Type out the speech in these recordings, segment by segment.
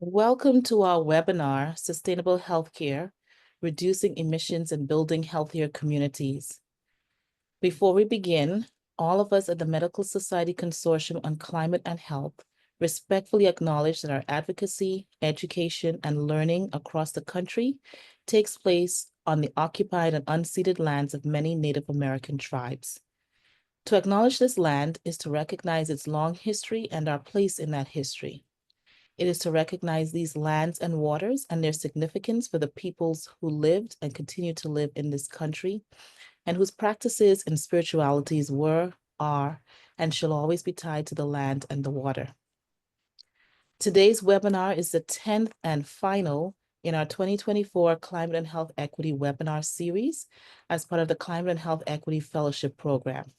Welcome to our webinar, Sustainable Healthcare, Reducing Emissions and Building Healthier Communities. Before we begin, all of us at the Medical Society Consortium on Climate and Health respectfully acknowledge that our advocacy, education, and learning across the country takes place on the occupied and unceded lands of many Native American tribes. To acknowledge this land is to recognize its long history and our place in that history. It is to recognize these lands and waters and their significance for the peoples who lived and continue to live in this country and whose practices and spiritualities were, are, and shall always be tied to the land and the water. Today's webinar is the 10th and final in our 2024 Climate and Health Equity webinar series as part of the Climate and Health Equity Fellowship Program.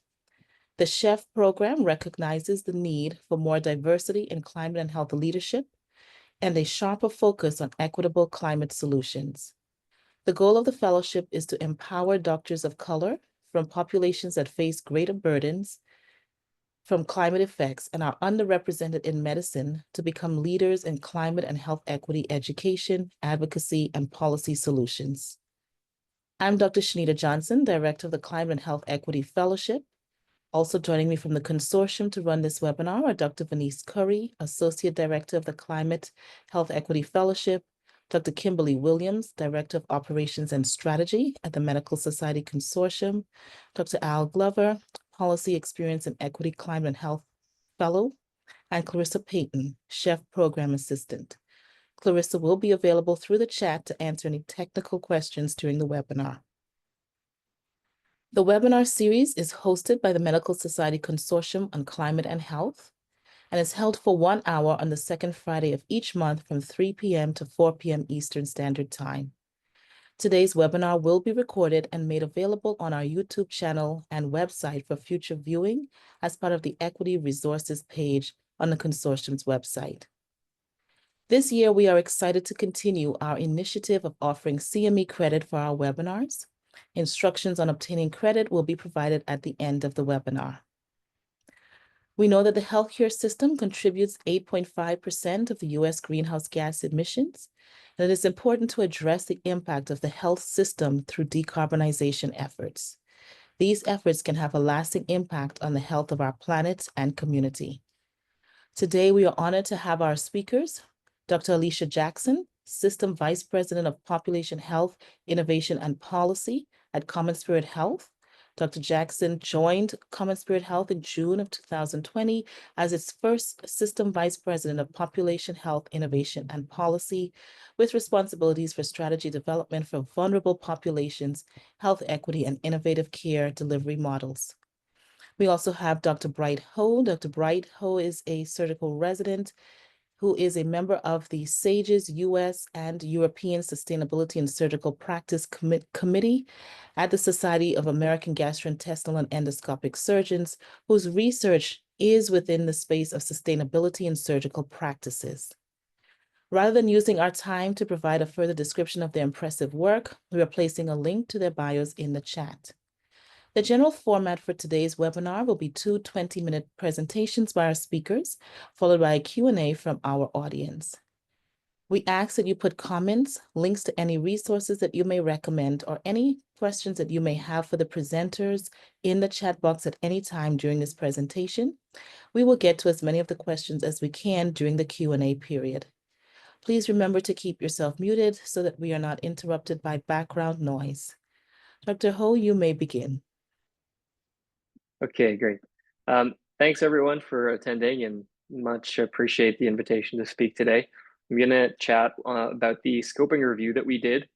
The CHEF program recognizes the need for more diversity in climate and health leadership and a sharper focus on equitable climate solutions. The goal of the fellowship is to empower doctors of color from populations that face greater burdens from climate effects and are underrepresented in medicine to become leaders in climate and health equity education, advocacy, and policy solutions. I'm Dr. Shanita Johnson, Director of the Climate and Health Equity Fellowship. Also joining me from the consortium to run this webinar are Dr. Venice Curry, Associate Director of the Climate Health Equity Fellowship, Dr. Kimberly Williams, Director of Operations and Strategy at the Medical Society Consortium, Dr. Al Glover, Policy Experience and Equity Climate and Health Fellow, and Clarissa Payton, Chef Program Assistant. Clarissa will be available through the chat to answer any technical questions during the webinar. The webinar series is hosted by the Medical Society Consortium on Climate and Health and is held for 1 hour on the second Friday of each month from 3 p.m. to 4 p.m. Eastern Standard Time. Today's webinar will be recorded and made available on our YouTube channel and website for future viewing as part of the Equity Resources page on the consortium's website. This year, we are excited to continue our initiative of offering CME credit for our webinars. Instructions on obtaining credit will be provided at the end of the webinar. We know that the healthcare system contributes 8.5% of the U.S. greenhouse gas emissions, and it is important to address the impact of the health system through decarbonization efforts. These efforts can have a lasting impact on the health of our planet and community. Today, we are honored to have our speakers, Dr. Alisahah Jackson, System Vice President of Population Health, Innovation and Policy at CommonSpirit Health. Dr. Jackson joined CommonSpirit Health in June of 2020 as its first System Vice President of Population Health, Innovation and Policy, with responsibilities for strategy development for vulnerable populations, health equity, and innovative care delivery models. We also have Dr. Bright Ho. Dr. Bright Ho is a surgical resident who is a member of the SAGES U.S. and European Sustainability and Surgical Practice Committee at the Society of American Gastrointestinal and Endoscopic Surgeons, whose research is within the space of sustainability and surgical practices. Rather than using our time to provide a further description of their impressive work, we are placing a link to their bios in the chat. The general format for today's webinar will be two 20-minute presentations by our speakers, followed by a Q&A from our audience. We ask that you put comments, links to any resources that you may recommend, or any questions that you may have for the presenters in the chat box at any time during this presentation. We will get to as many of the questions as we can during the Q&A period. Please remember to keep yourself muted so that we are not interrupted by background noise. Dr. Ho, you may begin. Okay, great. Thanks everyone for attending and much appreciate the invitation to speak today. I'm going to chat about the scoping review that we did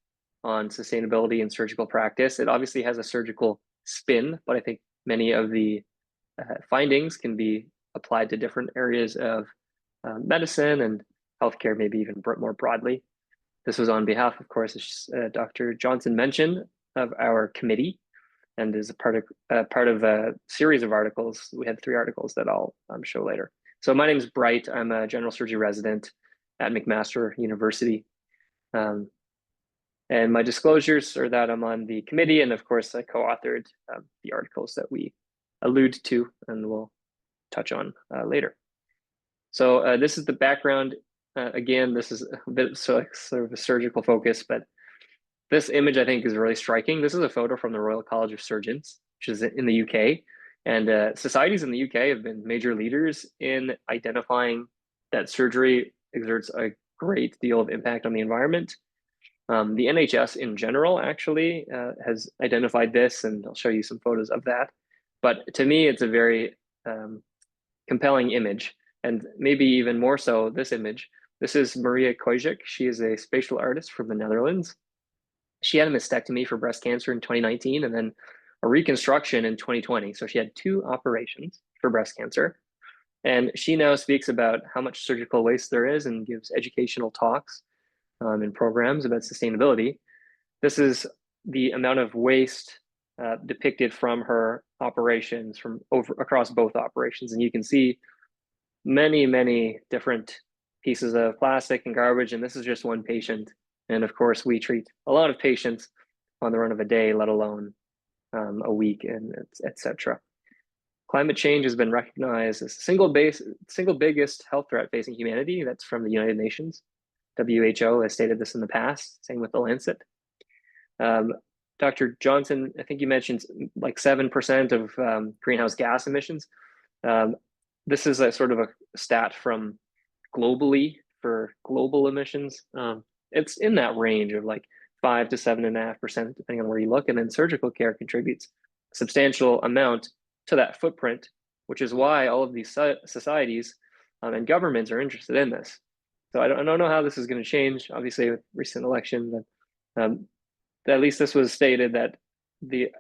on sustainability and surgical practice. It obviously has a surgical spin, but I think many of the findings can be applied to different areas of medicine and healthcare, maybe even more broadly. This was on behalf, of course, as Dr. Johnson mentioned, of our committee, and is a part of a series of articles. We had 3 articles that I'll show later. So my name is Bright. I'm a general surgery resident at McMaster University. And my disclosures are that I'm on the committee, and of course I co-authored the articles that we allude to and we'll touch on later. So this is the background again, this is a bit sort of a surgical focus, but this image I think is really striking. This is a photo from the Royal College of Surgeons, which is in the UK. And societies in the UK have been major leaders in identifying that surgery exerts a great deal of impact on the environment. The NHS in general actually has identified this, and I'll show you some photos of that. But to me, it's a very compelling image, and maybe even more so this image. This is Maria Kojik. She is a spatial artist from the Netherlands. She had a mastectomy for breast cancer in 2019 and then a reconstruction in 2020. So she had 2 operations for breast cancer. And she now speaks about how much surgical waste there is and gives educational talks and programs about sustainability. This is the amount of waste depicted from her operations from across both operations. And you can see many, many different pieces of plastic and garbage. And this is just one patient. And of course, we treat a lot of patients on the run of a day, let alone a week, and etc. Climate change has been recognized as the single biggest health threat facing humanity. That's from the United Nations. WHO has stated this in the past, same with the Lancet. Dr. Johnson, I think you mentioned like 7% of greenhouse gas emissions. This is a sort of a stat from globally for global emissions. It's in that range of like 5 to 7.5%, depending on where you look. And then surgical care contributes a substantial amount to that footprint, which is why all of these societies and governments are interested in this. So I don't know how this is going to change, obviously, with recent election, but at least this was stated that the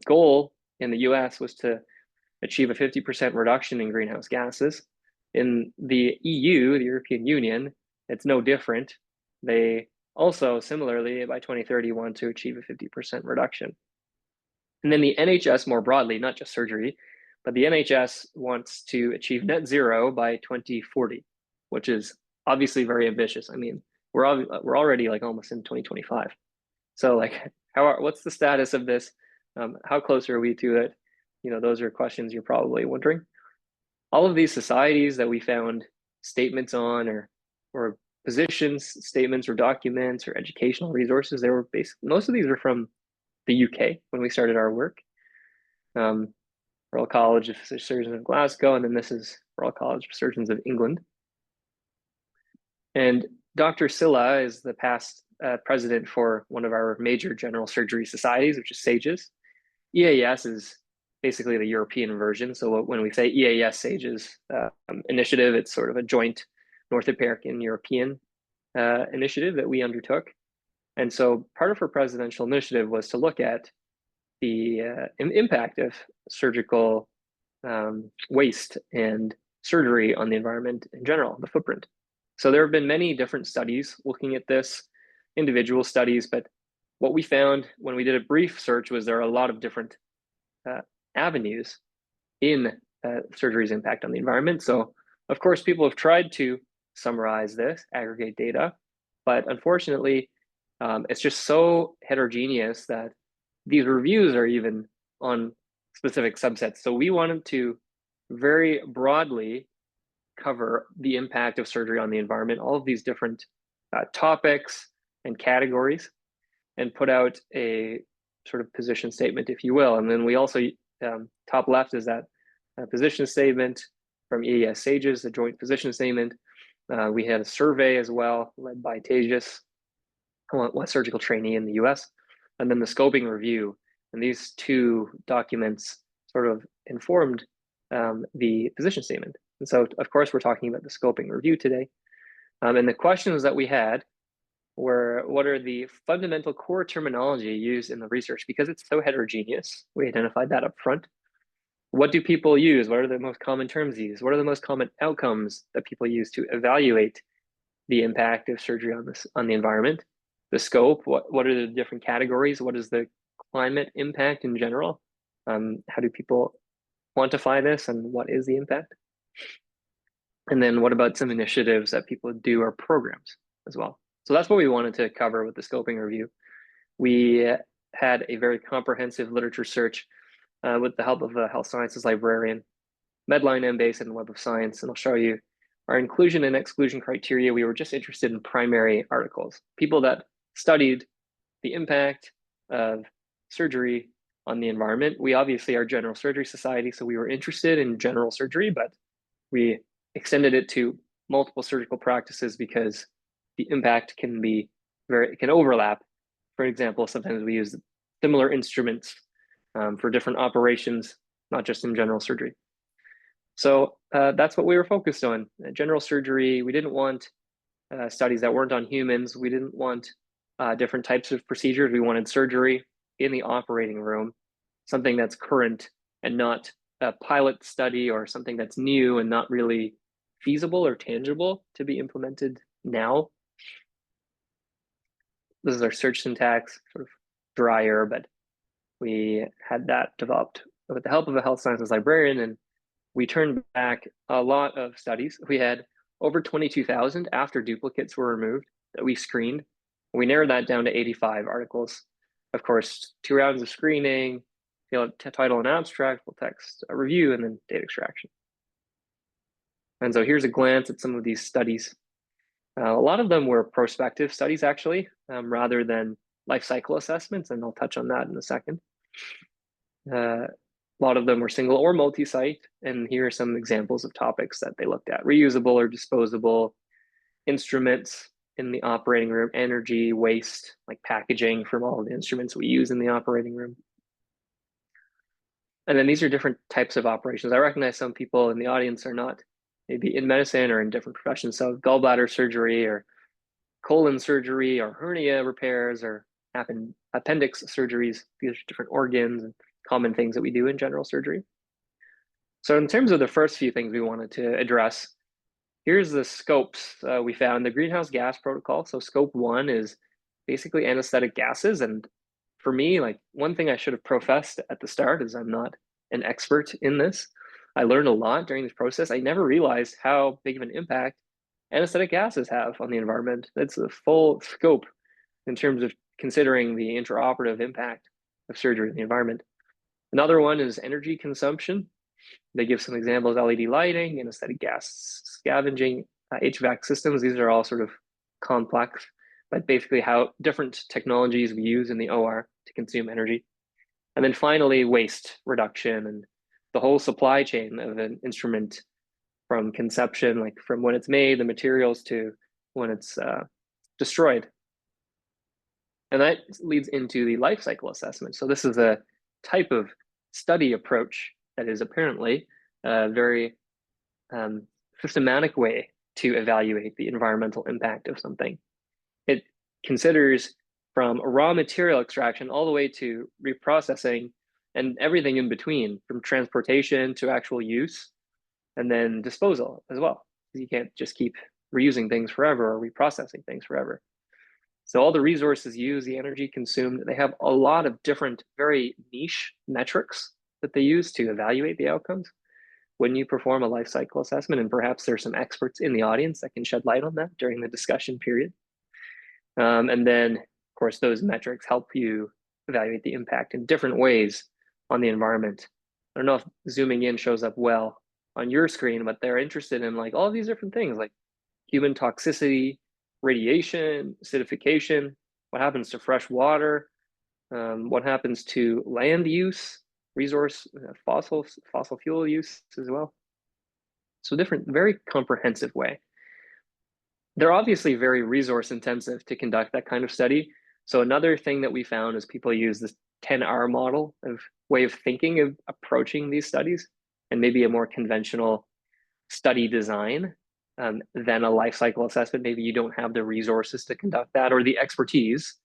goal in the US was to achieve a 50% reduction in greenhouse gases. In the EU, the European Union, it's no different. They also, similarly, by 2030, want to achieve a 50% reduction. And then the NHS more broadly, not just surgery, but the NHS wants to achieve net zero by 2040, which is obviously very ambitious. I mean, we're already like almost in 2025. So like, what's the status of this? How close are we to it? Those are questions you're probably wondering. All of these societies that we found statements on or positions, statements or documents or educational resources, they were most of these are from the UK when we started our work. Royal College of Surgeons of Glasgow, and then this is Royal College of Surgeons of England. And Dr. Silla is the past president for one of our major general surgery societies, which is SAGES. EAS is basically the European version. So when we say EAS SAGES initiative, it's sort of a joint North American European initiative that we undertook. And so part of her presidential initiative was to look at the impact of surgical waste and surgery on the environment in general, the footprint. So there have been many different studies looking at this, individual studies, but what we found when we did a brief search was there are a lot of different avenues in surgery's impact on the environment. So of course, people have tried to summarize this, aggregate data, but unfortunately, it's just so heterogeneous that these reviews are even on specific subsets. So we wanted to very broadly cover the impact of surgery on the environment, all of these different topics and categories, and put out a sort of position statement, if you will. And then we also, top left is that position statement from EAS SAGES, the joint position statement. We had a survey as well, led by Tejas, one surgical trainee in the US, and then the scoping review. And these 2 documents sort of informed the position statement. And so, of course, we're talking about the scoping review today. And the questions that we had were, what are the fundamental core terminology used in the research? Because it's so heterogeneous, we identified that up front. What do people use? What are the most common terms used? What are the most common outcomes that people use to evaluate the impact of surgery on the environment? The scope, what are the different categories? What is the climate impact in general? How do people quantify this, and what is the impact? And then what about some initiatives that people do or programs as well? So that's what we wanted to cover with the scoping review. We had a very comprehensive literature search with the help of a health sciences librarian, Medline, Embase, and Web of Science. And I'll show you our inclusion and exclusion criteria, we were just interested in primary articles, people that studied the impact of surgery on the environment. We obviously are a general surgery society, so we were interested in general surgery, but we extended it to multiple surgical practices because the impact can overlap. For example, sometimes we use similar instruments for different operations, not just in general surgery. So that's what we were focused on. General surgery, we didn't want studies that weren't on humans. We didn't want different types of procedures. We wanted surgery in the operating room, something that's current and not a pilot study or something that's new and not really feasible or tangible to be implemented now. This is our search syntax, sort of drier, but we had that developed with the help of a health sciences librarian, and we turned back a lot of studies. We had over 22,000 after duplicates were removed that we screened. We narrowed that down to 85 articles. Of course, 2 rounds of screening, title and abstract, full text review, and then data extraction. And so here's a glance at some of these studies. A lot of them were prospective studies, actually, rather than life cycle assessments, and I'll touch on that in a second. A lot of them were single or multi-site, and here are some examples of topics that they looked at: reusable or disposable instruments in the operating room, energy, waste, like packaging from all of the instruments we use in the operating room. And then these are different types of operations. I recognize some people in the audience are not maybe in medicine or in different professions. So gallbladder surgery or colon surgery or hernia repairs or appendix surgeries, these are different organs and common things that we do in general surgery. So in terms of the first few things we wanted to address, here's the scopes we found. The greenhouse gas protocol. So scope 1 is basically anesthetic gases. And for me, like, one thing I should have professed at the start is I'm not an expert in this. I learned a lot during this process. I never realized how big of an impact anesthetic gases have on the environment. That's a full scope in terms of considering the intraoperative impact of surgery in the environment. Another one is energy consumption. They give some examples: LED lighting, anesthetic gas scavenging, HVAC systems. These are all sort of complex, but basically how different technologies we use in the OR to consume energy. And then finally, waste reduction and the whole supply chain of an instrument, from conception, like from when it's made, the materials, to when it's destroyed. And that leads into the life cycle assessment. So this is a type of study approach that is apparently a very systematic way to evaluate the environmental impact of something. It considers from raw material extraction all the way to reprocessing and everything in between, from transportation to actual use, and then disposal as well. You can't just keep reusing things forever or reprocessing things forever. So all the resources used, the energy consumed, they have a lot of different, very niche metrics that they use to evaluate the outcomes when you perform a life cycle assessment. And perhaps there's some experts in the audience that can shed light on that during the discussion period. And then, of course, those metrics help you evaluate the impact in different ways on the environment. I don't know if zooming in shows up well on your screen, but they're interested in like all of these different things, like human toxicity, radiation, acidification, what happens to fresh water, what happens to land use, resource, fossil fuel use as well. So different, very comprehensive way. They're obviously very resource intensive to conduct that kind of study. So another thing that we found is people use this 10R model of way of thinking of approaching these studies, and maybe a more conventional study design than a life cycle assessment. Maybe you don't have the resources to conduct that or the expertise,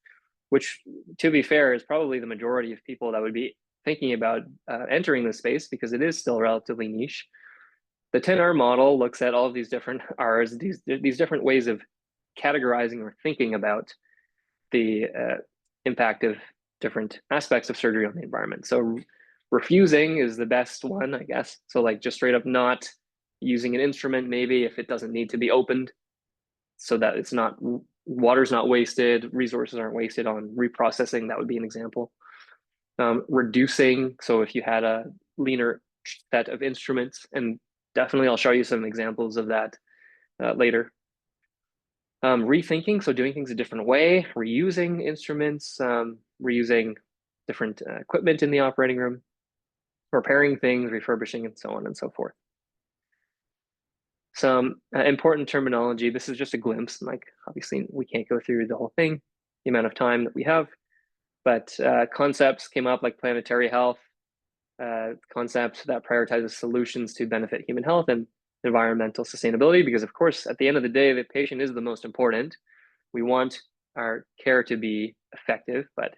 which, to be fair, is probably the majority of people that would be thinking about entering this space, because it is still relatively niche. The 10R model looks at all of these different R's, these different ways of categorizing or thinking about the impact of different aspects of surgery on the environment. So refusing is the best one, I guess. So like just straight up not using an instrument, maybe if it doesn't need to be opened, so that it's not, water's not wasted, resources aren't wasted on reprocessing. That would be an example. Reducing, so if you had a leaner set of instruments, and definitely I'll show you some examples of that later. Rethinking, so doing things a different way, reusing instruments, reusing different equipment in the operating room, repairing things, refurbishing, and so on and so forth. Some important terminology. This is just a glimpse. Like, obviously, we can't go through the whole thing, the amount of time that we have, but concepts came up like planetary health, concepts that prioritizes solutions to benefit human health and environmental sustainability, because of course, at the end of the day, the patient is the most important. We want our care to be effective, but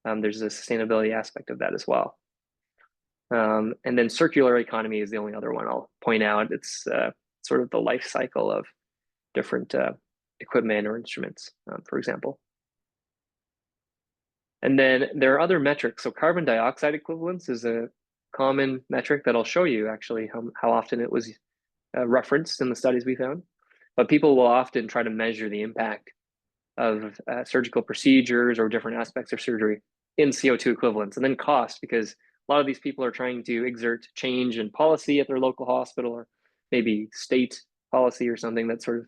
there's a sustainability aspect of that as well. And then circular economy is the only other one I'll point out. It's sort of the life cycle of different equipment or instruments, for example. And then there are other metrics. So carbon dioxide equivalence is a common metric that I'll show you actually how often it was referenced in the studies we found. But people will often try to measure the impact of surgical procedures or different aspects of surgery in CO2 equivalents, and then cost, because a lot of these people are trying to exert change in policy at their local hospital, or maybe state policy or something that sort of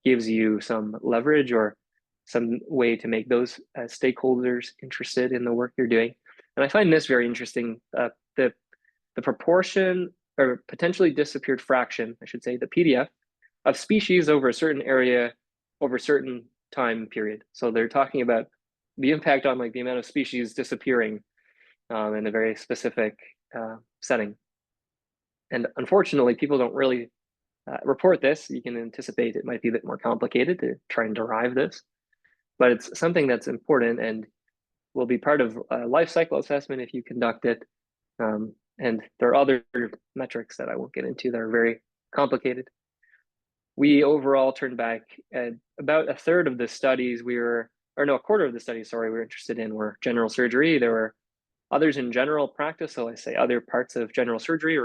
gives you some leverage or some way to make those stakeholders interested in the work you're doing. And I find this very interesting. The proportion or potentially disappeared fraction, I should say, the PDF of species over a certain area over a certain time period. So they're talking about the impact on like the amount of species disappearing in a very specific setting. And unfortunately, people don't really report this. You can anticipate it might be a bit more complicated to try and derive this, but it's something that's important and will be part of life cycle assessment if you conduct it. And there are other metrics that I won't get into that are very complicated. We overall turned back at about a third of the studies a quarter of the studies, sorry, we were interested in were general surgery. There were others in general practice. So I say other parts of general surgery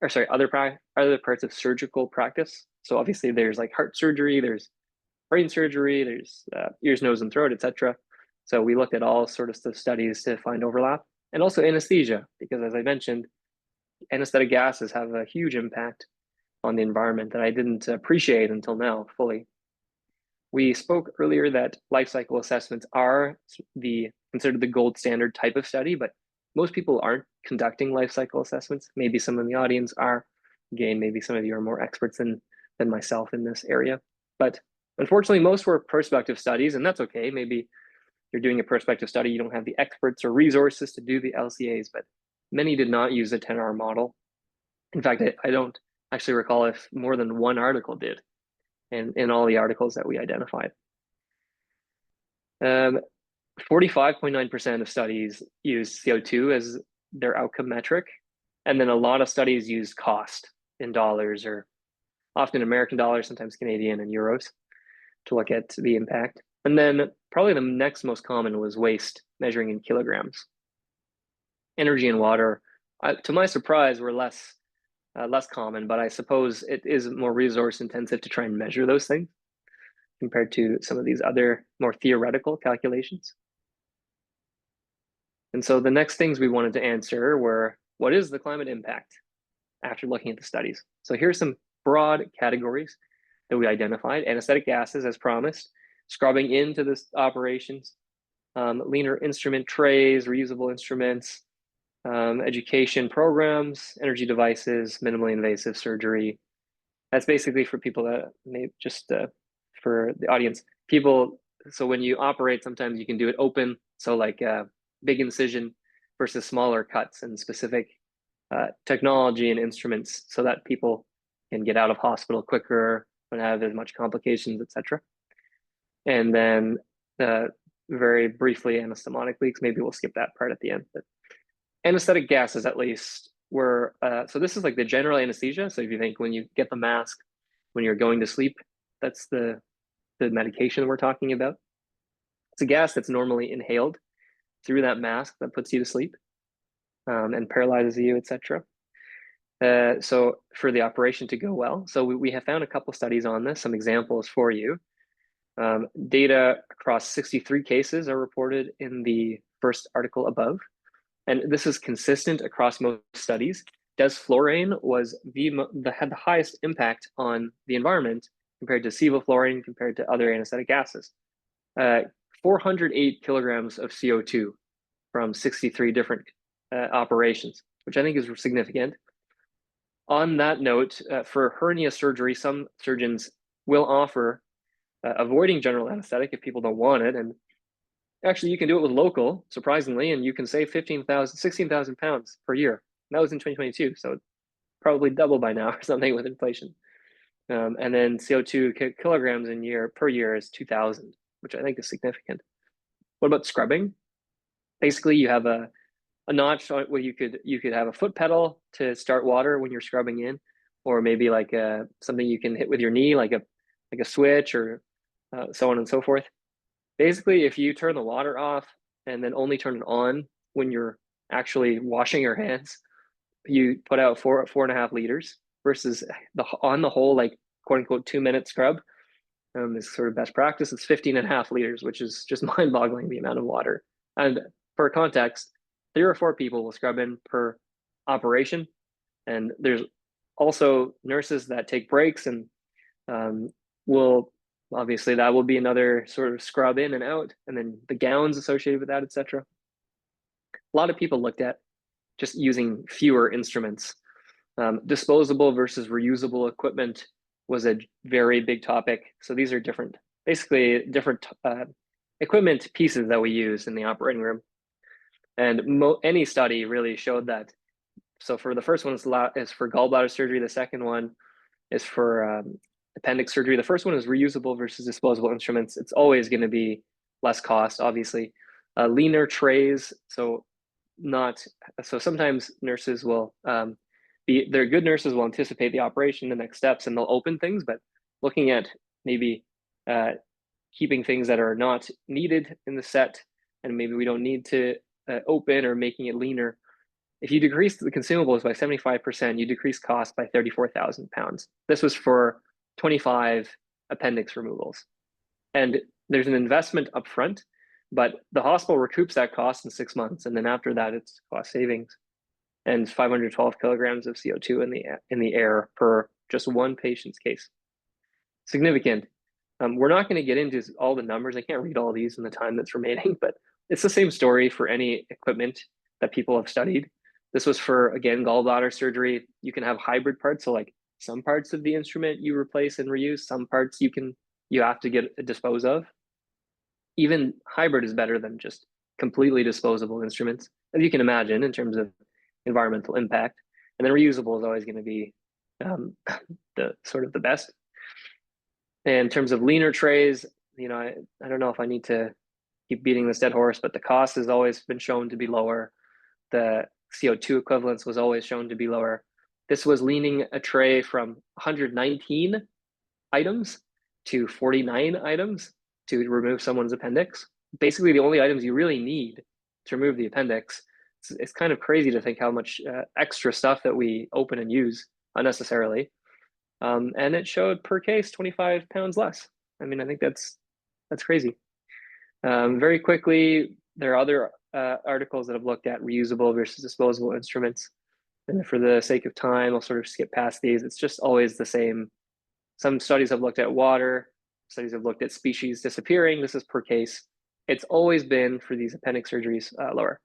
other parts of surgical practice. So obviously there's like heart surgery, there's brain surgery, there's ears, nose, and throat, etc. So we looked at all sorts of studies to find overlap, and also anesthesia, because as I mentioned, anesthetic gases have a huge impact on the environment that I didn't appreciate until now fully. We spoke earlier that life cycle assessments are considered the gold standard type of study, but most people aren't conducting life cycle assessments. Maybe some in the audience are. Again, maybe some of you are more experts than myself in this area. But unfortunately, most were prospective studies, and that's okay. Maybe you're doing a prospective study, you don't have the experts or resources to do the LCAs, but many did not use the 10R model. In fact, I don't actually recall if more than one article did in all the articles that we identified. 45.9% of studies use CO2 as their outcome metric. And then a lot of studies use cost in dollars, or often American dollars, sometimes Canadian and euros, to look at the impact. And then probably the next most common was waste, measuring in kilograms. Energy and water, to my surprise, were less common, but I suppose it is more resource intensive to try and measure those things compared to some of these other more theoretical calculations. And so the next things we wanted to answer were, what is the climate impact after looking at the studies? So here's some broad categories that we identified: anesthetic gases, as promised, scrubbing into the operations, leaner instrument trays, reusable instruments, education programs, energy devices, minimally invasive surgery. That's basically for people that may just for the audience. So when you operate, sometimes you can do it open. So like big incision versus smaller cuts and specific technology and instruments so that people can get out of hospital quicker, don't have as much complications, etc. And then very briefly, anastomotic leaks. Maybe we'll skip that part at the end. But anesthetic gases, at least, were so this is like the general anesthesia. So if you think when you get the mask when you're going to sleep, that's the medication we're talking about. It's a gas that's normally inhaled through that mask that puts you to sleep and paralyzes you, etc. So for the operation to go well, so we have found a couple studies on this, some examples for you. Data across 63 cases are reported in the first article above. And this is consistent across most studies. Desflurane was had the highest impact on the environment compared to sevoflurane, compared to other anesthetic gases. 408 kilograms of CO2 from 63 different operations, which I think is significant. On that note, for hernia surgery, some surgeons will offer avoiding general anesthetic if people don't want it. And actually, you can do it with local, surprisingly, and you can save 16,000 pounds per year. And that was in 2022, so probably double by now or something with inflation. And then CO2 kilograms per year is 2,000, which I think is significant. What about scrubbing? Basically, you have a notch where you could have a foot pedal to start water when you're scrubbing in, or maybe like something you can hit with your knee, like a switch, or so on and so forth. Basically, if you turn the water off and then only turn it on when you're actually washing your hands, you put out 4.5 liters versus on the whole, like quote unquote 2-minute scrub. This sort of best practice. It's 15.5 liters, which is just mind-boggling the amount of water. And for context, 3 or 4 people will scrub in per operation. And there's also nurses that take breaks and obviously that will be another sort of scrub in and out, and then the gowns associated with that, etc. A lot of people looked at just using fewer instruments. Disposable versus reusable equipment was a very big topic. So these are basically different equipment pieces that we use in the operating room. And any study really showed that. So for the first one is for gallbladder surgery. The second one is for appendix surgery. The first one is reusable versus disposable instruments. It's always going to be less cost, obviously. Leaner trays. So sometimes nurses will they're good nurses will anticipate the operation, the next steps, and they'll open things. But looking at maybe keeping things that are not needed in the set, and maybe we don't need to open, or making it leaner. If you decrease the consumables by 75%, you decrease cost by 34,000 pounds. This was for 25 appendix removals. And there's an investment upfront, but the hospital recoups that cost in 6 months. And then after that, it's cost savings. And 512 kilograms of CO2 in the air per just one patient's case. Significant. We're not going to get into all the numbers. I can't read all these in the time that's remaining, but it's the same story for any equipment that people have studied. This was for, again, gallbladder surgery. You can have hybrid parts. So like some parts of the instrument you replace and reuse, some parts you have to dispose of. Even hybrid is better than just completely disposable instruments, as you can imagine, in terms of environmental impact. And then reusable is always going to be the sort of the best. And in terms of leaner trays, I don't know if I need to keep beating this dead horse, but the cost has always been shown to be lower. The CO2 equivalence was always shown to be lower. This was leaning a tray from 119 items to 49 items to remove someone's appendix. Basically, the only items you really need to remove the appendix. It's kind of crazy to think how much extra stuff that we open and use unnecessarily. And it showed per case 25 pounds less. I mean, I think that's crazy. Very quickly, there are other articles that have looked at reusable versus disposable instruments. And for the sake of time, I'll sort of skip past these. It's just always the same. Some studies have looked at water. Studies have looked at species disappearing. This is per case. It's always been, for these appendix surgeries, lower.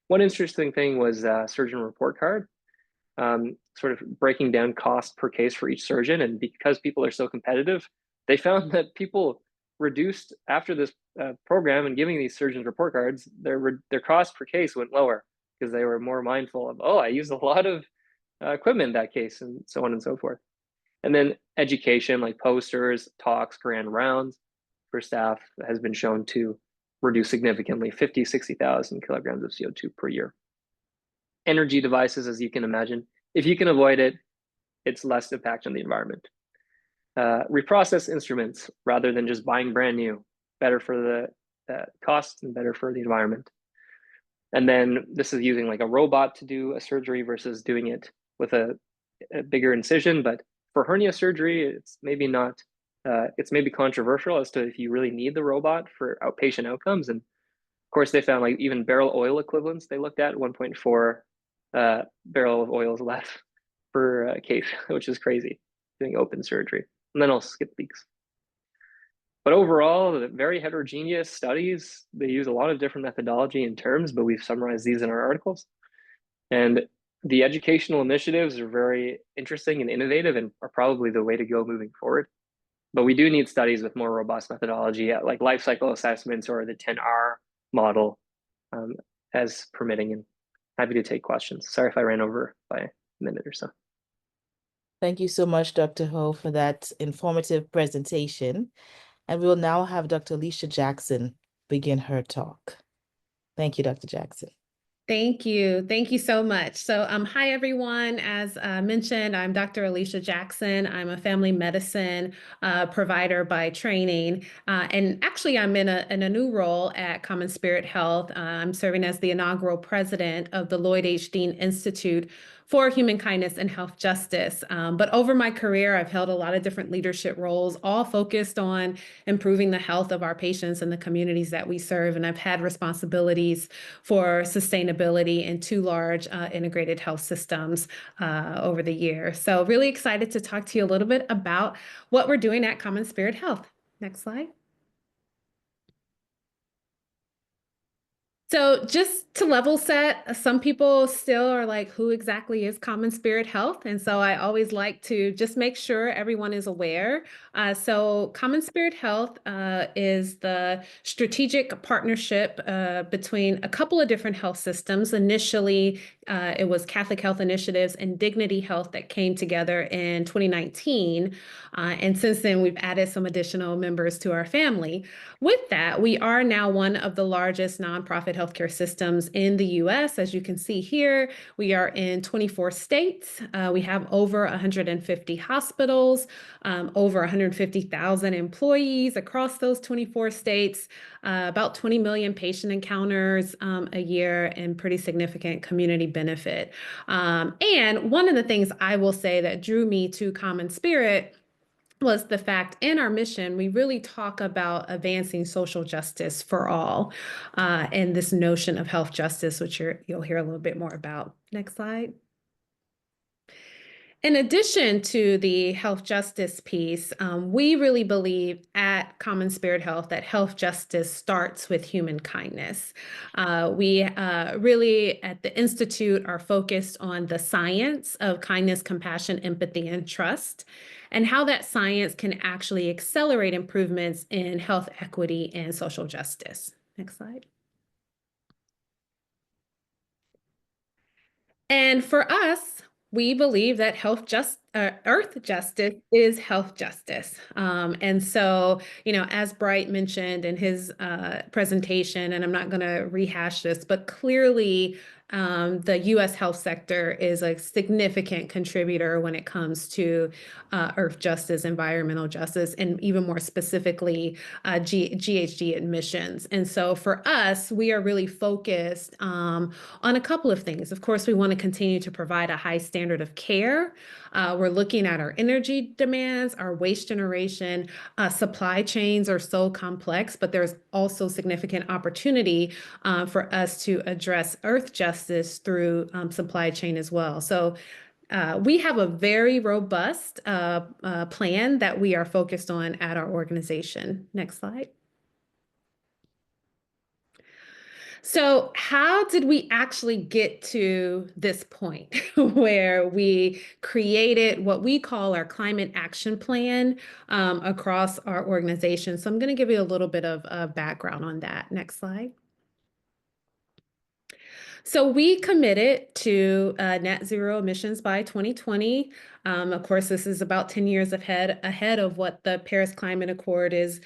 One interesting thing was surgeon report card, sort of breaking down cost per case for each surgeon. And because people are so competitive, they found that people reduced after this program and giving these surgeons report cards, their cost per case went lower because they were more mindful of, I used a lot of equipment in that case, and so on and so forth. And then education, like posters, talks, grand rounds for staff, has been shown to reduce significantly, 50, 60,000 kilograms of CO2 per year. Energy devices, as you can imagine, if you can avoid it, it's less impact on the environment. Reprocess instruments rather than just buying brand new, better for the cost and better for the environment. And then this is using like a robot to do a surgery versus doing it with a bigger incision. But for hernia surgery, it's maybe not, it's maybe controversial as to if you really need the robot for outpatient outcomes. And of course, they found like even barrel oil equivalents. They looked at 1.4 barrel of oil is left per case, which is crazy doing open surgery. and then I'll skip these. But overall, the very heterogeneous studies, they use a lot of different methodology and terms, but we've summarized these in our articles. And the educational initiatives are very interesting and innovative and are probably the way to go moving forward. But we do need studies with more robust methodology, like life cycle assessments or the 10R model, um, as permitting. And happy to take questions. Sorry if I ran over by a minute or so. Thank you so much, Dr. Ho, for that informative presentation. And we will now have Dr. Alisahah Jackson begin her talk. Thank you, Dr. Jackson. Thank you. Thank you so much. So, hi, everyone. As mentioned, I'm Dr. Alisahah Jackson. I'm a family medicine provider by training. And actually, I'm in a new role at CommonSpirit Health. I'm serving as the inaugural president of the Lloyd H. Dean Institute for Human Kindness and Health Justice. But over my career, I've held a lot of different leadership roles, all focused on improving the health of our patients and the communities that we serve. And I've had responsibilities for sustainability in two large integrated health systems over the years. So really excited to talk to you a little bit about what we're doing at CommonSpirit Health. Next slide. So just to level set, some people still are like, who exactly is CommonSpirit Health? And so I always like to just make sure everyone is aware. So CommonSpirit Health is the strategic partnership between a couple of different health systems. Initially, it was Catholic Health Initiatives and Dignity Health that came together in 2019. And since then, we've added some additional members to our family. With that, we are now one of the largest nonprofit healthcare systems in the US. As you can see here, we are in 24 states. We have over 150 hospitals, over 150,000 employees across those 24 states, about 20 million patient encounters a year, and pretty significant community benefit. And one of the things I will say that drew me to CommonSpirit was the fact in our mission, we really talk about advancing social justice for all, and this notion of health justice, which you'll hear a little bit more about. Next slide. In addition to the health justice piece, we really believe at CommonSpirit Health that health justice starts with human kindness. We really at the Institute are focused on the science of kindness, compassion, empathy, and trust, and how that science can actually accelerate improvements in health equity and social justice. Next slide. And for us, we believe that earth justice is health justice. And so, as Bright mentioned in his presentation, and I'm not going to rehash this, but clearly the U.S. health sector is a significant contributor when it comes to earth justice, environmental justice, and even more specifically, GHG emissions. And so for us, we are really focused on a couple of things. Of course, we want to continue to provide a high standard of care. We're looking at our energy demands, our waste generation. Supply chains are so complex, but there's also significant opportunity for us to address earth justice through supply chain as well. So we have a very robust plan that we are focused on at our organization. Next slide. So how did we actually get to this point where we created what we call our climate action plan across our organization? So I'm going to give you a little bit of background on that. Next slide. So we committed to net zero emissions by 2020. Of course, this is about 10 years ahead of what the Paris Climate Accord is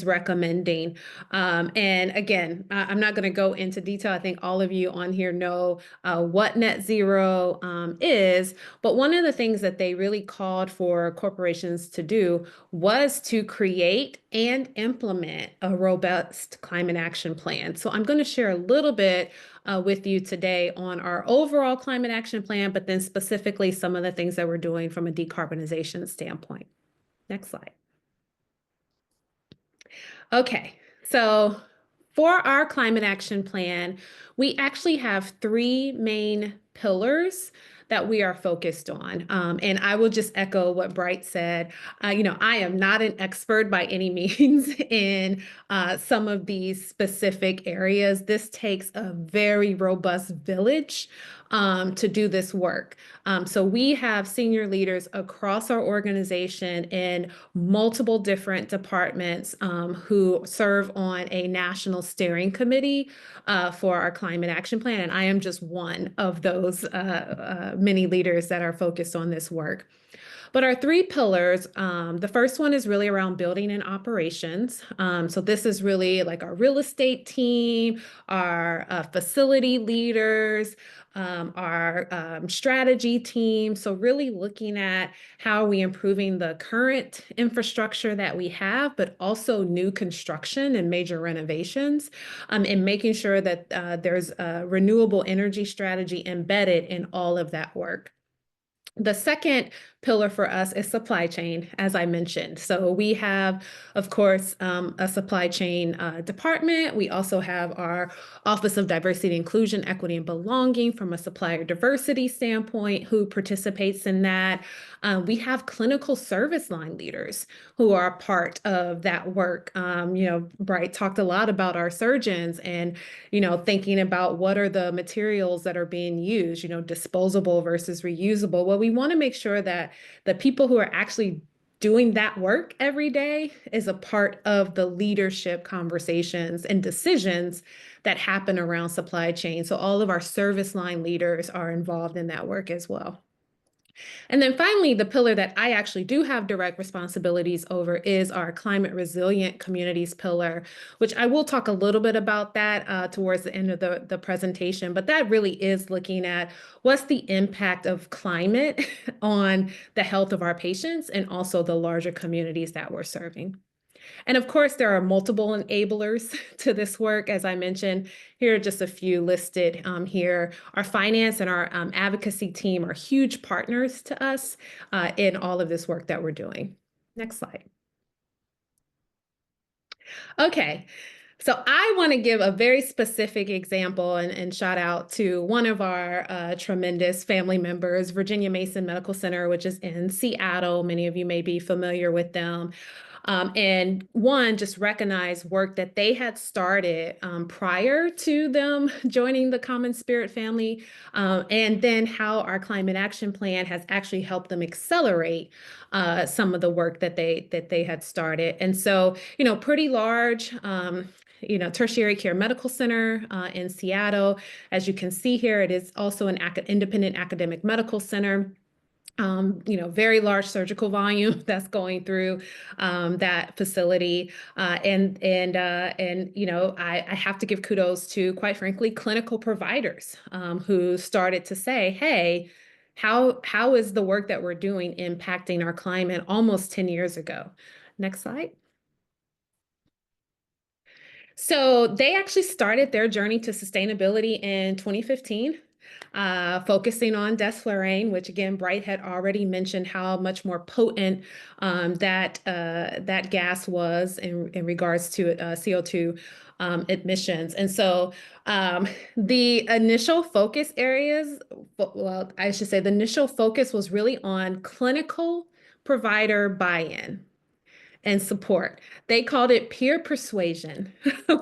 recommending. And again, I'm not going to go into detail. I think all of you on here know what net zero is. But one of the things that they really called for corporations to do was to create and implement a robust climate action plan. So I'm going to share a little bit with you today on our overall climate action plan, but then specifically some of the things that we're doing from a decarbonization standpoint. Next slide. Okay, so for our climate action plan, we actually have three main pillars that we are focused on. And I will just echo what Bright said. I am not an expert by any means in some of these specific areas. This takes a very robust village to do this work. So we have senior leaders across our organization in multiple different departments who serve on a national steering committee for our climate action plan. And I am just one of those many leaders that are focused on this work. But our three pillars, the first one is really around building and operations. So this is really like our real estate team, our facility leaders, our strategy team. So really looking at how are we improving the current infrastructure that we have, but also new construction and major renovations, and making sure that there's a renewable energy strategy embedded in all of that work. The second pillar for us is supply chain, as I mentioned. So we have, of course, a supply chain department. We also have our Office of Diversity, Inclusion, Equity, and Belonging from a supplier diversity standpoint who participates in that. We have clinical service line leaders who are part of that work. Bright talked a lot about our surgeons and, thinking about what are the materials that are being used, disposable versus reusable. Well, we want to make sure that the people who are actually doing that work every day is a part of the leadership conversations and decisions that happen around supply chain. So all of our service line leaders are involved in that work as well. And then finally, the pillar that I actually do have direct responsibilities over is our climate resilient communities pillar, which I will talk a little bit about that towards the end of the presentation. But that really is looking at what's the impact of climate on the health of our patients and also the larger communities that we're serving. And of course, there are multiple enablers to this work. As I mentioned, here are just a few listed here. Our finance and our advocacy team are huge partners to us in all of this work that we're doing. Next slide. Okay. So I want to give a very specific example and shout out to one of our tremendous family members, Virginia Mason Medical Center, which is in Seattle. Many of you may be familiar with them. And one, just recognize work that they had started prior to them joining the CommonSpirit family, and then how our climate action plan has actually helped them accelerate some of the work that they had started. And so, pretty large, tertiary care medical center in Seattle. As you can see here, it is also an independent academic medical center. Very large surgical volume that's going through that facility. I have to give kudos to, quite frankly, clinical providers who started to say, hey, how is the work that we're doing impacting our climate almost 10 years ago? Next slide. So they actually started their journey to sustainability in 2015. Focusing on desflurane, which again, Bright had already mentioned how much more potent that gas was in regards to CO2 emissions. And so the initial focus areas, well, I should say the initial focus was really on clinical provider buy-in and support. They called it peer persuasion,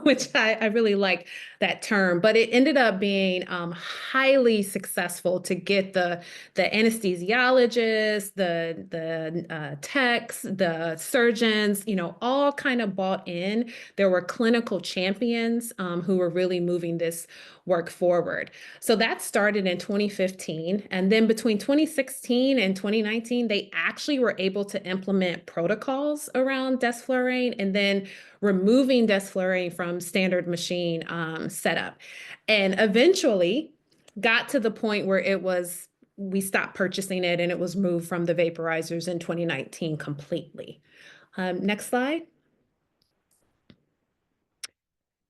which I really like that term, but it ended up being highly successful to get the anesthesiologists, the techs, the surgeons, all kind of bought in. There were clinical champions who were really moving this work forward. So that started in 2015. And then between 2016 and 2019, they actually were able to implement protocols around desflurane and then removing desflurane from standard machine setup. And eventually got to the point where we stopped purchasing it and it was moved from the vaporizers in 2019 completely. Next slide.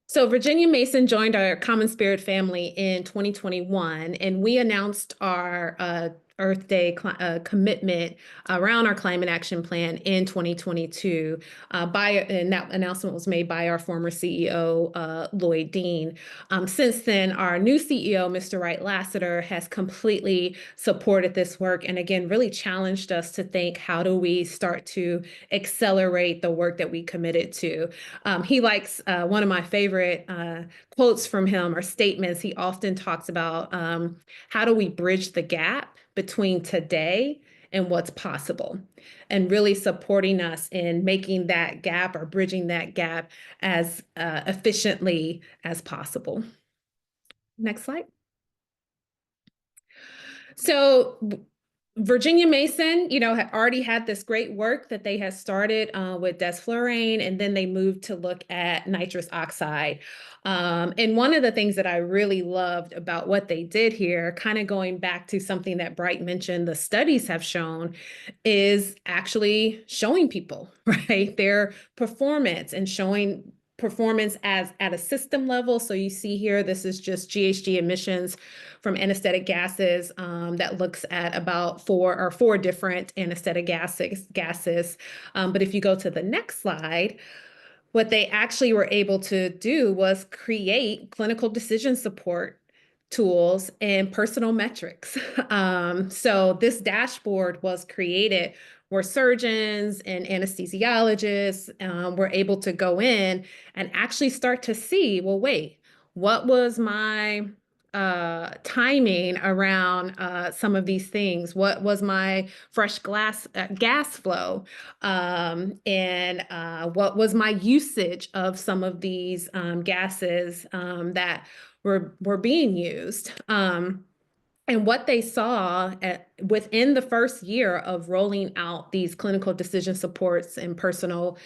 So Virginia Mason joined our CommonSpirit family in 2021, and we announced our Earth Day commitment around our climate action plan in 2022. And that announcement was made by our former CEO, Lloyd Dean. Since then, our new CEO, Mr. Wright Lassiter, has completely supported this work and again, really challenged us to think, how do we start to accelerate the work that we committed to? He likes one of my favorite quotes from him or statements. He often talks about how do we bridge the gap between today and what's possible, and really supporting us in making that gap or bridging that gap as efficiently as possible. Next slide. So Virginia Mason, had already had this great work that they had started with desflurane, and then they moved to look at nitrous oxide. And one of the things that I really loved about what they did here, kind of going back to something that Bright mentioned, the studies have shown, is actually showing people, right, their performance and showing performance as at a system level. So you see here, this is just GHG emissions from anesthetic gases that looks at about four different anesthetic gases. But if you go to the next slide, what they actually were able to do was create clinical decision support tools and personal metrics. So this dashboard was created where surgeons and anesthesiologists were able to go in and actually start to see, well, wait, what was my timing around some of these things? What was my fresh gas flow? And what was my usage of some of these gases that were being used? And what they saw within the first year of rolling out these clinical decision supports and personal,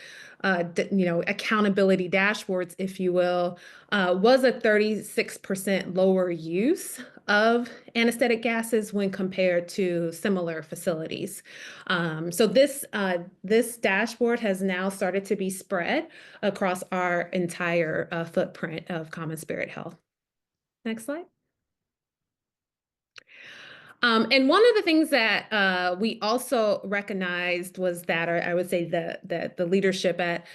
accountability dashboards, if you will, was a 36% lower use of anesthetic gases when compared to similar facilities. So this dashboard has now started to be spread across our entire footprint of CommonSpirit Health. Next slide. And one of the things that we also recognized was that, or I would say the leadership at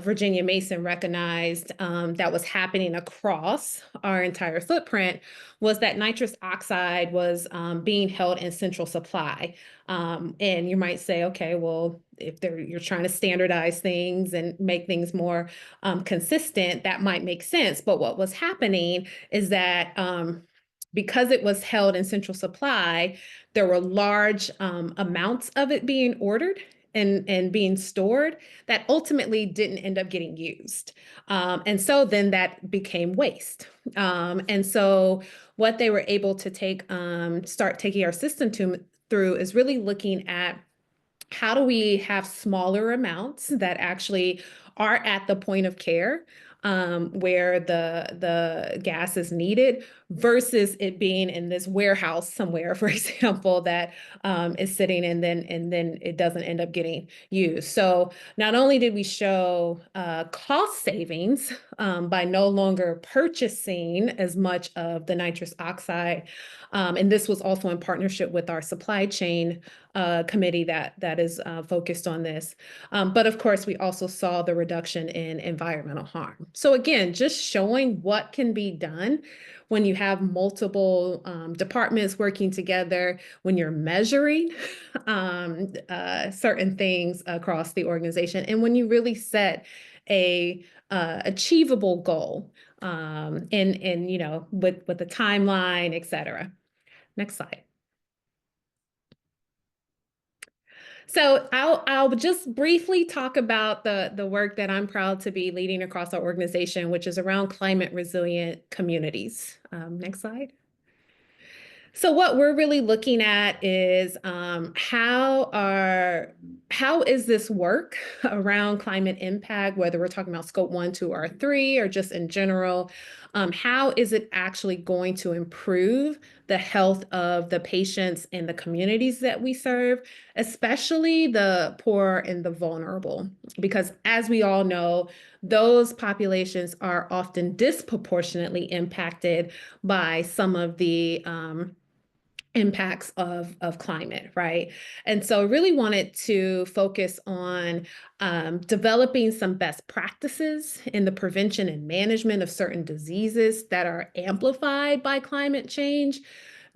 Virginia Mason recognized that was happening across our entire footprint, was that nitrous oxide was being held in central supply. And you might say, okay, well, if you're trying to standardize things and make things more consistent, that might make sense. But what was happening is that because it was held in central supply, there were large amounts of it being ordered and being stored that ultimately didn't end up getting used. And so then that became waste. And so what they were able to start taking our system through is really looking at, how do we have smaller amounts that actually are at the point of care where the gas is needed, versus it being in this warehouse somewhere, for example, that is sitting and then it doesn't end up getting used. So not only did we show cost savings by no longer purchasing as much of the nitrous oxide, and this was also in partnership with our supply chain committee that is focused on this. But of course, we also saw the reduction in environmental harm. So again, just showing what can be done when you have multiple departments working together, when you're measuring certain things across the organization, and when you really set a achievable goal with the timeline, et cetera. Next slide. So I'll just briefly talk about the work that I'm proud to be leading across our organization, which is around climate resilient communities. Next slide. So what we're really looking at is how is this work around climate impact, whether we're talking about scope 1, 2, or 3, or just in general, how is it actually going to improve the health of the patients and the communities that we serve, especially the poor and the vulnerable? Because as we all know, those populations are often disproportionately impacted by some of the impacts of climate, right? And so really wanted to focus on developing some best practices in the prevention and management of certain diseases that are amplified by climate change,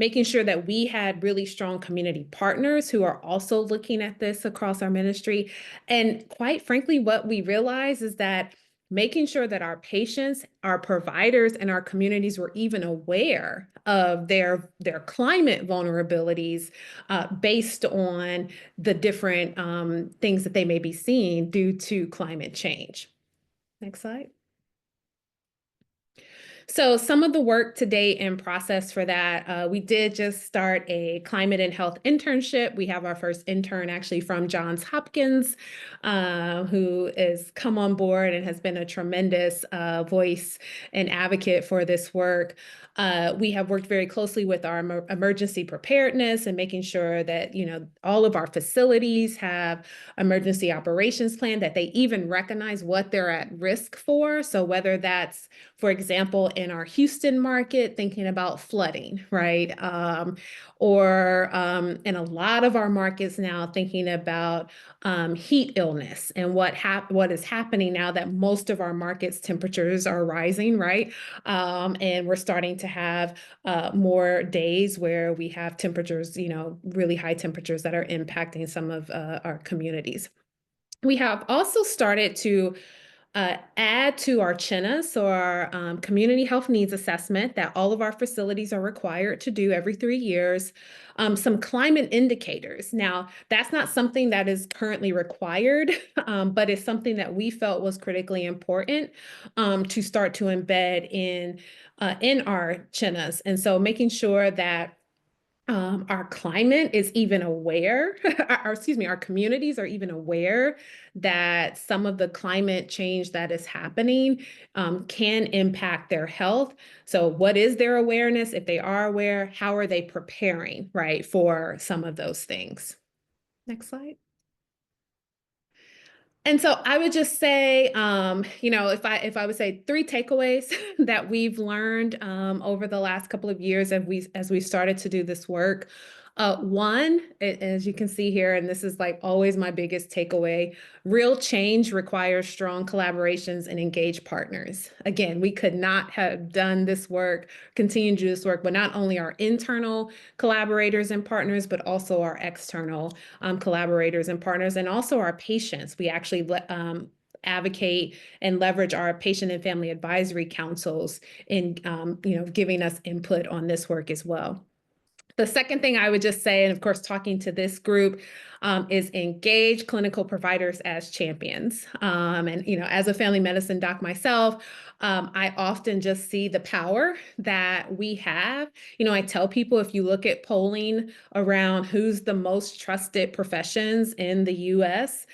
making sure that we had really strong community partners who are also looking at this across our ministry. And quite frankly, what we realize is that making sure that our patients, our providers, and our communities were even aware of their climate vulnerabilities based on the different things that they may be seeing due to climate change. Next slide. So some of the work to date and process for that, we did just start a climate and health internship. We have our first intern actually from Johns Hopkins, who has come on board and has been a tremendous voice and advocate for this work. We have worked very closely with our emergency preparedness and making sure that, you know, all of our facilities have emergency operations plan, that they even recognize what they're at risk for. So whether that's, for example, in our Houston market, thinking about flooding, right? Or in a lot of our markets now, thinking about heat illness and what is happening now that most of our markets temperatures are rising, right? And we're starting to have more days where we have temperatures, you know, really high temperatures that are impacting some of our communities. We have also started to add to our CHNA, so our community health needs assessment that all of our facilities are required to do every 3 years, some climate indicators. Now, that's not something that is currently required, but it's something that we felt was critically important to start to embed in our CHNAs. And so making sure that our climate is even aware, our communities are even aware that some of the climate change that is happening can impact their health. So what is their awareness? If they are aware, how are they preparing, right, for some of those things? Next slide. And so I would just say, you know, if I would say 3 takeaways that we've learned over the last couple of years as we started to do this work. One, as you can see here, and this is like always my biggest takeaway, real change requires strong collaborations and engaged partners. Again, we could not have done this work, continue to do this work, but not only our internal collaborators and partners, but also our external collaborators and partners, and also our patients. We actually advocate and leverage our patient and family advisory councils in you know, giving us input on this work as well. The second thing I would just say, and of course, talking to this group, is engage clinical providers as champions. And, you know, as a family medicine doc myself, I often just see the power that we have. You know, I tell people, if you look at polling around who's the most trusted professions in the US,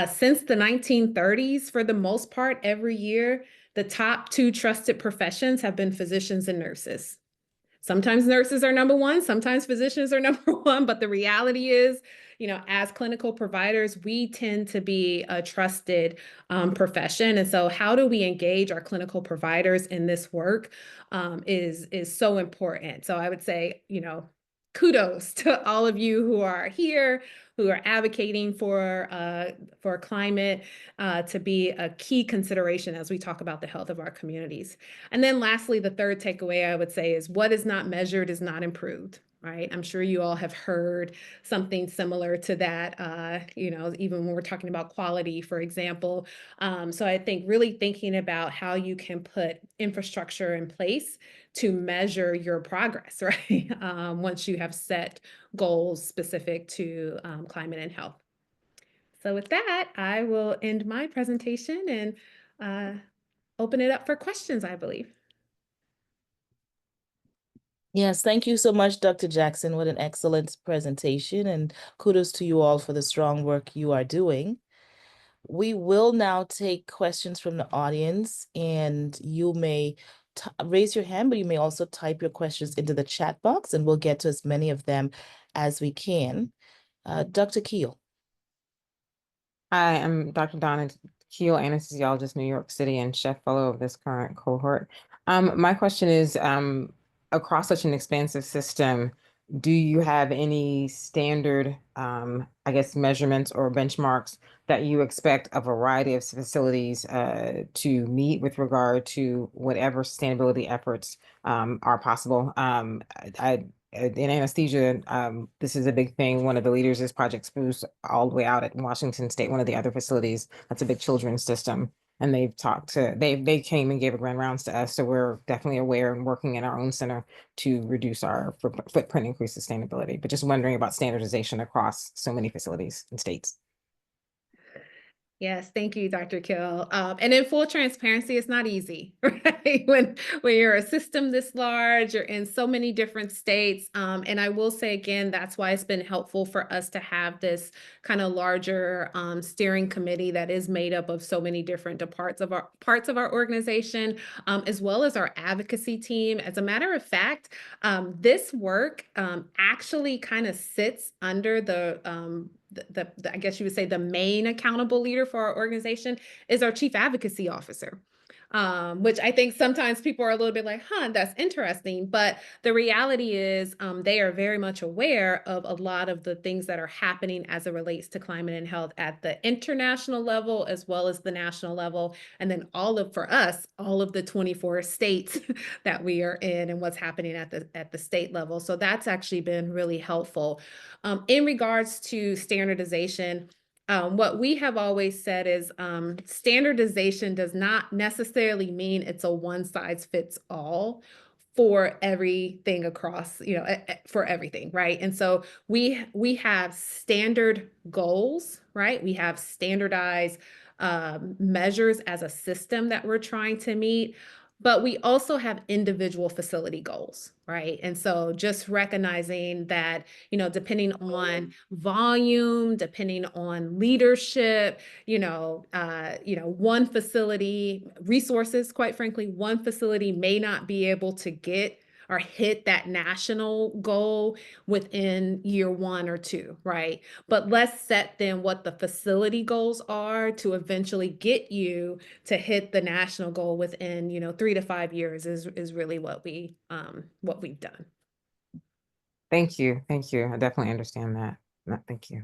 since the 1930s, for the most part, every year, the top 2 trusted professions have been physicians and nurses. Sometimes nurses are number 1, sometimes physicians are number 1, but the reality is, you know, as clinical providers, we tend to be a trusted profession. And so how do we engage our clinical providers in this work is so important. So I would say, you know, kudos to all of you who are here, who are advocating for climate to be a key consideration as we talk about the health of our communities. And then lastly, the third takeaway I would say is what is not measured is not improved. Right. I'm sure you all have heard something similar to that, you know, even when we're talking about quality, for example. So I think really thinking about how you can put infrastructure in place to measure your progress, right? Once you have set goals specific to climate and health. So with that, I will end my presentation and open it up for questions, I believe. Yes, thank you so much, Dr. Jackson. What an excellent presentation, and kudos to you all for the strong work you are doing. We will now take questions from the audience, and you may raise your hand, but you may also type your questions into the chat box, and we'll get to as many of them as we can. Dr. Keel. Hi, I'm Dr. Donna Keel, anesthesiologist, New York City, and chef fellow of this current cohort. My question is, across such an expansive system, do you have any standard, I guess, measurements or benchmarks that you expect a variety of facilities to meet with regard to whatever sustainability efforts are possible? In anesthesia, this is a big thing. One of the leaders is Project Spruce, all the way out at Washington State, one of the other facilities. That's a big children's system. And they've talked to, they came and gave a grand rounds to us. So we're definitely aware and working in our own center to reduce our footprint, increase sustainability. But just wondering about standardization across so many facilities and states. Yes, thank you, Dr. Kill. And in full transparency, it's not easy, right? When you're a system this large, you're in so many different states. And I will say again, that's why it's been helpful for us to have this kind of larger steering committee that is made up of so many different parts of our organization, as well as our advocacy team. As a matter of fact, this work actually kind of sits under the I guess you would say the main accountable leader for our organization is our chief advocacy officer. Which I think sometimes people are a little bit like, that's interesting. But the reality is they are very much aware of a lot of the things that are happening as it relates to climate and health at the international level, as well as the national level. And then for us, all of the 24 states that we are in and what's happening at the state level. So that's actually been really helpful. In regards to standardization, what we have always said is standardization does not necessarily mean it's a one size fits all for everything across, for everything, right? And so we have standard goals, right? We have standardized measures as a system that we're trying to meet. But we also have individual facility goals, right? And so just recognizing that, depending on volume, depending on leadership, one facility resources, quite frankly, one facility may not be able to get or hit that national goal within year 1 or 2, right? But let's set then what the facility goals are to eventually get you to hit the national goal within 3 to 5 years is really what we've done. Thank you. Thank you. I definitely understand that. Thank you.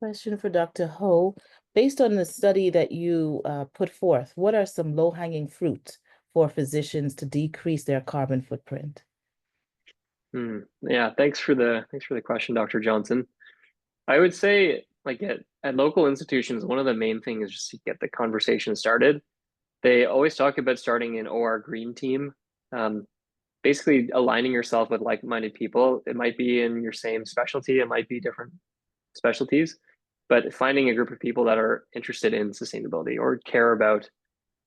Question for Dr. Ho. Based on the study that you put forth, what are some low-hanging fruit for physicians to decrease their carbon footprint? Yeah, thanks for the question, Dr. Johnson. I would say, like at local institutions, one of the main things is just to get the conversation started. They always talk about starting an OR green team, basically aligning yourself with like-minded people. It might be in your same specialty, it might be different specialties, but finding a group of people that are interested in sustainability or care about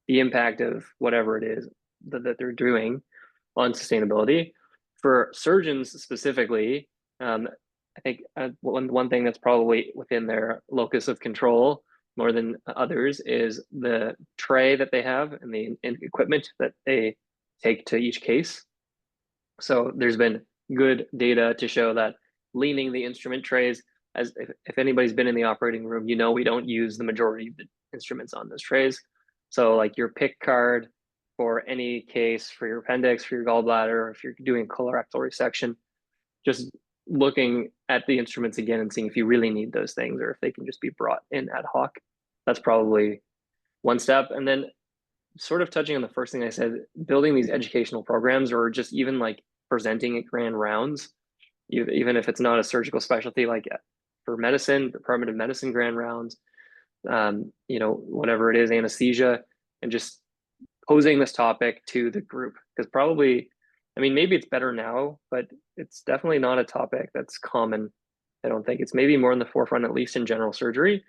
the impact of whatever it is that they're doing on sustainability. For surgeons specifically, I think one thing that's probably within their locus of control more than others is the tray that they have and the equipment that they take to each case. So there's been good data to show that leaning the instrument trays, as if anybody's been in the operating room, we don't use the majority of the instruments on those trays. So like your pick card for any case, for your appendix, for your gallbladder, if you're doing colorectal resection, just looking at the instruments again and seeing if you really need those things or if they can just be brought in ad hoc. That's probably one step. And then sort of touching on the first thing I said, building these educational programs or just even like presenting at grand rounds, even if it's not a surgical specialty, like for medicine, Department of Medicine grand rounds, whatever it is, anesthesia, and just posing this topic to the group. Because probably, maybe it's better now, but it's definitely not a topic that's common. I don't think it's maybe more in the forefront, at least in general surgery,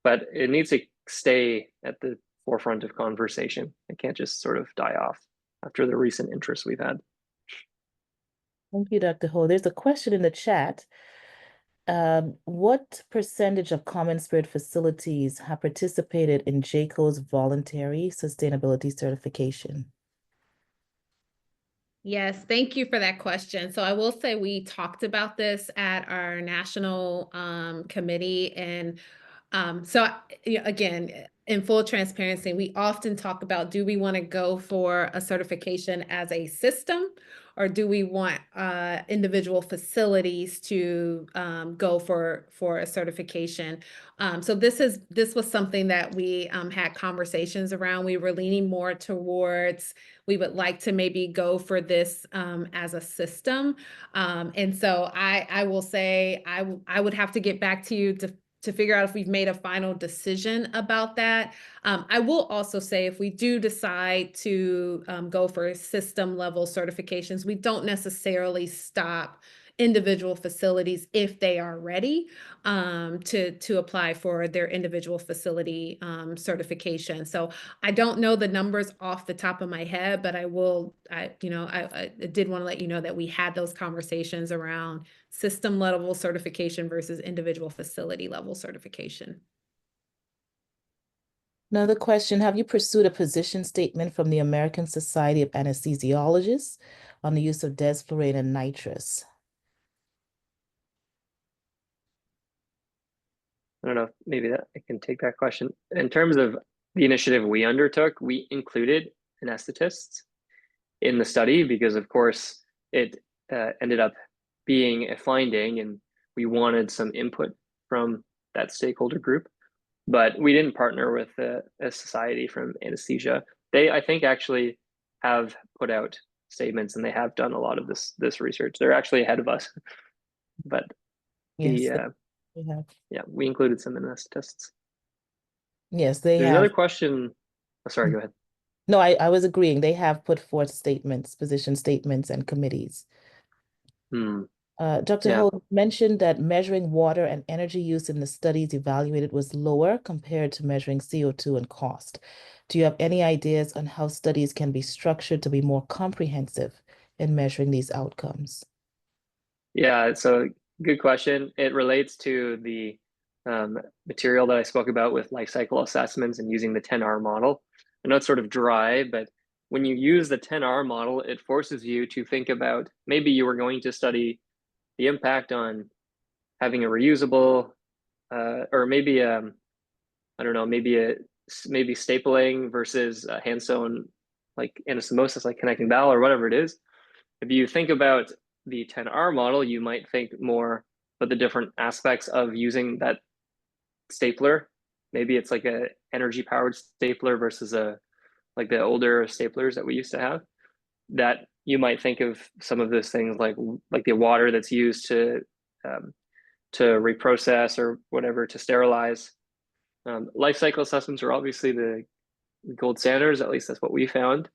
but it needs to stay at the forefront of conversation. It can't just sort of die off after the recent interest we've had. Thank you, Dr. Ho. There's a question in the chat. What percentage of CommonSpirit facilities have participated in JCAHO's voluntary sustainability certification? Yes, thank you for that question. So I will say we talked about this at our national committee. And so again, in full transparency, we often talk about, do we want to go for a certification as a system, or do we want individual facilities to go for a certification? So this was something that we had conversations around. We were leaning more towards, we would like to maybe go for this as a system. And so I will say, I would have to get back to you to figure out if we've made a final decision about that. I will also say, if we do decide to go for system level certifications, we don't necessarily stop individual facilities if they are ready to apply for their individual facility certification. So I don't know the numbers off the top of my head, but I did want to let you know that we had those conversations around system level certification versus individual facility level certification. Another question, have you pursued a position statement from the American Society of Anesthesiologists on the use of desflurane and nitrous? I don't know if maybe that I can take that question. In terms of the initiative we undertook, we included anesthetists in the study because, of course, it ended up being a finding and we wanted some input from that stakeholder group. But we didn't partner with a society from anesthesia. They, I think, actually have put out statements and they have done a lot of this research. They're actually ahead of us. But Yes, they have. yeah, we included some anesthetists. Yes, they There's have. another question. Oh, sorry, go ahead. No, I was agreeing. They have put forth statements, position statements, and committees. Dr. Yeah. Ho mentioned that measuring water and energy use in the studies evaluated was lower compared to measuring CO2 and cost. Do you have any ideas on how studies can be structured to be more comprehensive in measuring these outcomes? Yeah, so good question. It relates to the material that I spoke about with life cycle assessments and using the 10R model. I know it's sort of dry, but when you use the 10R model, it forces you to think about, maybe you were going to study the impact on having a reusable, or maybe I don't know, maybe stapling versus hand sewn, like anastomosis, like connecting bowel or whatever it is. If you think about the 10R model, you might think more about the different aspects of using that stapler. Maybe it's like a energy powered stapler versus like the older staplers that we used to have. That you might think of some of those things like the water that's used to reprocess or whatever to sterilize. Life cycle assessments are obviously the gold standards, at least that's what we found.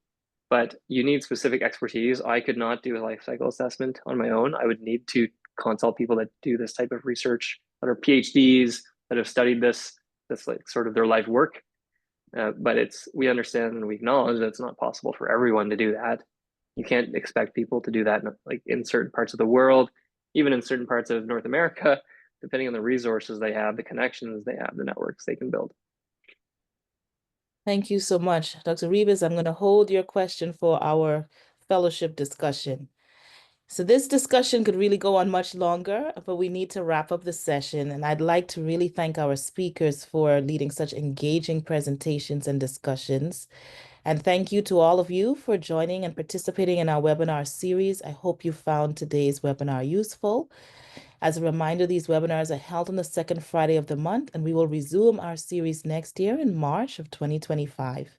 But you need specific expertise. I could not do a life cycle assessment on my own. I would need to consult people that do this type of research, that are PhDs, that have studied this. That's like sort of their life work. But we understand and we acknowledge that it's not possible for everyone to do that. You can't expect people to do that like in certain parts of the world, even in certain parts of North America, depending on the resources they have, the connections they have, the networks they can build. Thank you so much. Dr. Ribas, I'm going to hold your question for our fellowship discussion. So this discussion could really go on much longer, but we need to wrap up the session. And I'd like to really thank our speakers for leading such engaging presentations and discussions. And thank you to all of you for joining and participating in our webinar series. I hope you found today's webinar useful. As a reminder, these webinars are held on the second Friday of the month, and we will resume our series next year in March of 2025.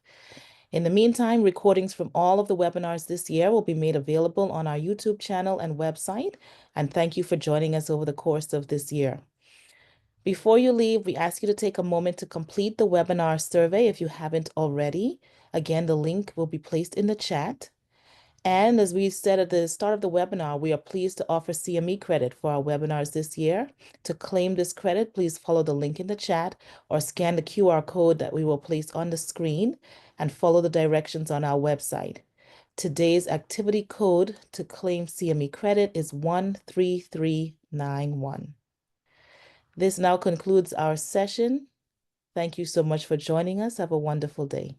In the meantime, recordings from all of the webinars this year will be made available on our YouTube channel and website. And thank you for joining us over the course of this year. Before you leave, we ask you to take a moment to complete the webinar survey if you haven't already. Again, the link will be placed in the chat. And as we said at the start of the webinar, we are pleased to offer CME credit for our webinars this year. To claim this credit, please follow the link in the chat or scan the QR code that we will place on the screen and follow the directions on our website. Today's activity code to claim CME credit is 13391. This now concludes our session. Thank you so much for joining us. Have a wonderful day.